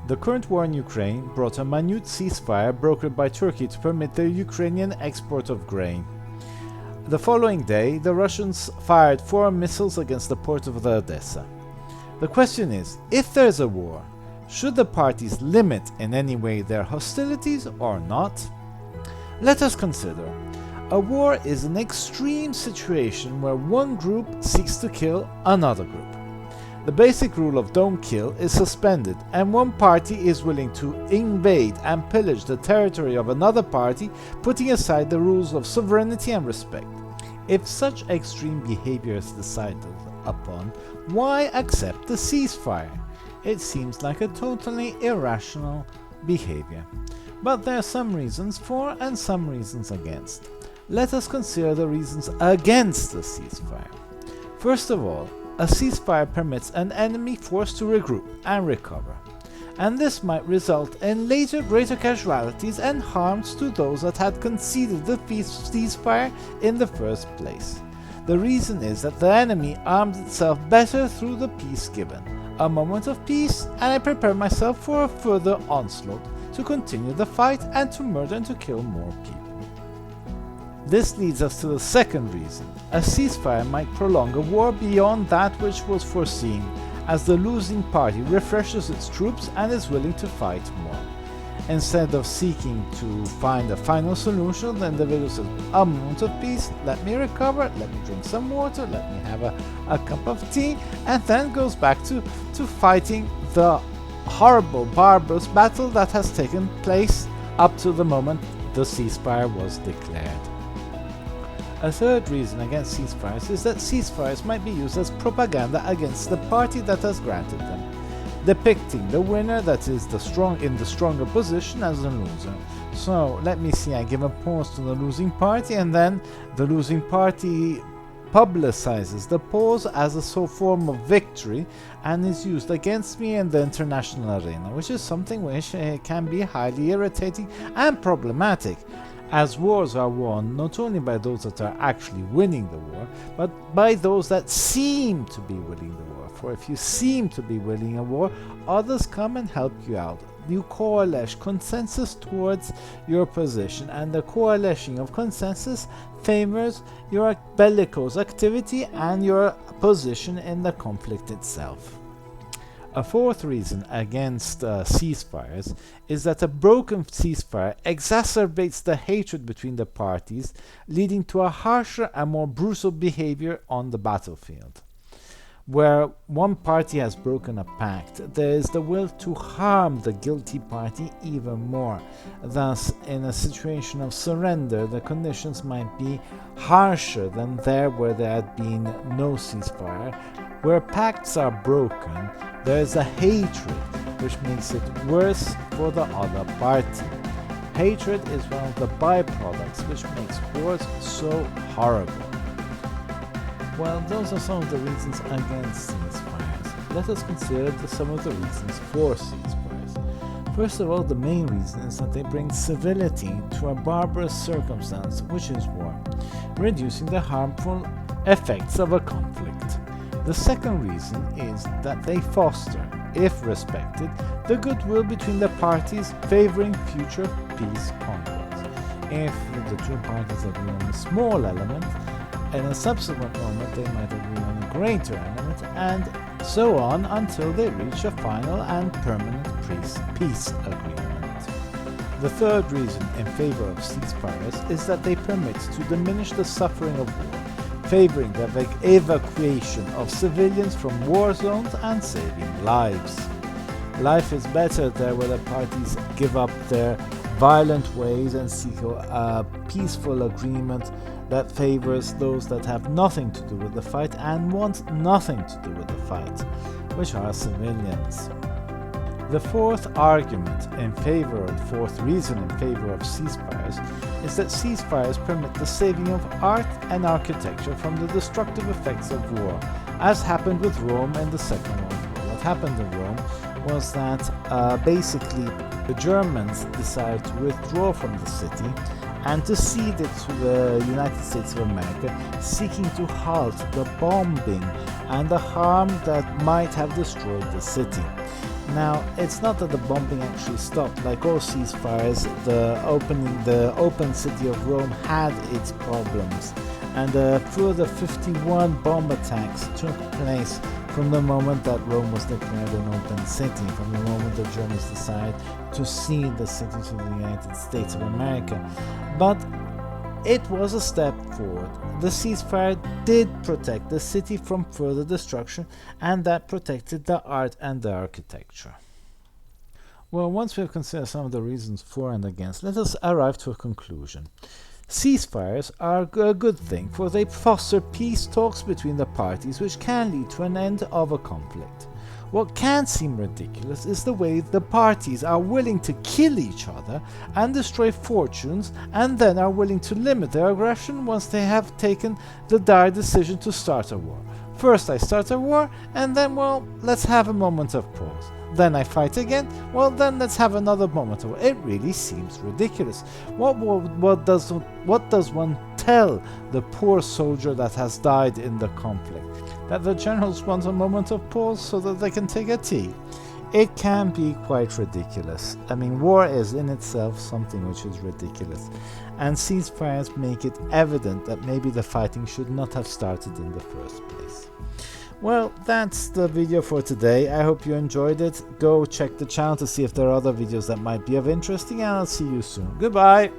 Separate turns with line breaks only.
The current war in Ukraine brought a minute ceasefire brokered by Turkey to permit the Ukrainian export of grain. The following day, the Russians fired 4 missiles against the port of Odessa. The question is, if there's a war, should the parties limit in any way their hostilities or not? Let us consider. A war is an extreme situation where one group seeks to kill another group. The basic rule of don't kill is suspended, and one party is willing to invade and pillage the territory of another party, putting aside the rules of sovereignty and respect. If such extreme behavior is decided upon, why accept the ceasefire? It seems like a totally irrational behavior. But there are some reasons for and some reasons against. Let us consider the reasons against the ceasefire. First of all, a ceasefire permits an enemy force to regroup and recover, and this might result in later greater casualties and harms to those that had conceded the ceasefire in the first place. The reason is that the enemy armed itself better through the peace given. A moment of peace, and I prepare myself for a further onslaught, to continue the fight and to murder and to kill more people. This leads us to the second reason. A ceasefire might prolong a war beyond that which was foreseen, as the losing party refreshes its troops and is willing to fight more. Instead of seeking to find a final solution, the individual says, a moment of peace, let me recover, let me drink some water, let me have a cup of tea, and then goes back to fighting the horrible, barbarous battle that has taken place up to the moment the ceasefire was declared. A third reason against ceasefires is that ceasefires might be used as propaganda against the party that has granted them, depicting the winner, that is in the stronger position, as a loser. So let me see, I give a pause to the losing party, and then the losing party publicizes the pause as a form of victory and is used against me in the international arena, which is something which can be highly irritating and problematic, as wars are won not only by those that are actually winning the war, but by those that seem to be winning the war. For if you seem to be winning a war, others come and help you out. You coalesce consensus towards your position, and the coalition of consensus favors your bellicose activity and your position in the conflict itself. A fourth reason against ceasefires is that a broken ceasefire exacerbates the hatred between the parties, leading to a harsher and more brutal behavior on the battlefield. Where one party has broken a pact, there is the will to harm the guilty party even more. Thus, in a situation of surrender, the conditions might be harsher than there where there had been no ceasefire. Where pacts are broken, there is a hatred which makes it worse for the other party. Hatred is one of the byproducts which makes wars so horrible. Well, those are some of the reasons against ceasefires. Let us consider some of the reasons for ceasefires. First of all, the main reason is that they bring civility to a barbarous circumstance, which is war, reducing the harmful effects of a conflict. The second reason is that they foster, if respected, the goodwill between the parties, favoring future peace concords. If the two parties agree on a small element, in a subsequent moment they might agree on a greater element, and so on until they reach a final and permanent peace agreement. The third reason in favor of ceasefires is that they permit to diminish the suffering of war, favoring the evacuation of civilians from war zones and saving lives. Life is better there where the parties give up their violent ways and seek a peaceful agreement that favors those that have nothing to do with the fight and want nothing to do with the fight, which are civilians. The fourth reason in favor of ceasefires is that ceasefires permit the saving of art and architecture from the destructive effects of war, as happened with Rome in the Second World War. What happened in Rome was that basically the Germans decided to withdraw from the city and to cede it to the United States of America, seeking to halt the bombing and the harm that might have destroyed the city. Now, it's not that the bombing actually stopped. Like all ceasefires, the open city of Rome had its problems, and further 51 bomb attacks took place from the moment that Rome was declared an open city, from the moment the Germans decided to cede the city to the United States of America. But it was a step forward. The ceasefire did protect the city from further destruction, and that protected the art and the architecture. Well, once we have considered some of the reasons for and against, let us arrive to a conclusion. Ceasefires are a good thing, for they foster peace talks between the parties, which can lead to an end of a conflict. What can seem ridiculous is the way the parties are willing to kill each other and destroy fortunes, and then are willing to limit their aggression once they have taken the dire decision to start a war. First I start a war, and then, well, let's have a moment of pause. Then I fight again, well then let's have another moment of... It really seems ridiculous. What does one tell the poor soldier that has died in the conflict? That the generals want a moment of pause so that they can take a tea? It can be quite ridiculous. I mean, war is in itself something which is ridiculous, and ceasefires make it evident that maybe the fighting should not have started in the first place. Well, that's the video for today. I hope you enjoyed it. Go check the channel to see if there are other videos that might be of interest, and I'll see you soon. Goodbye!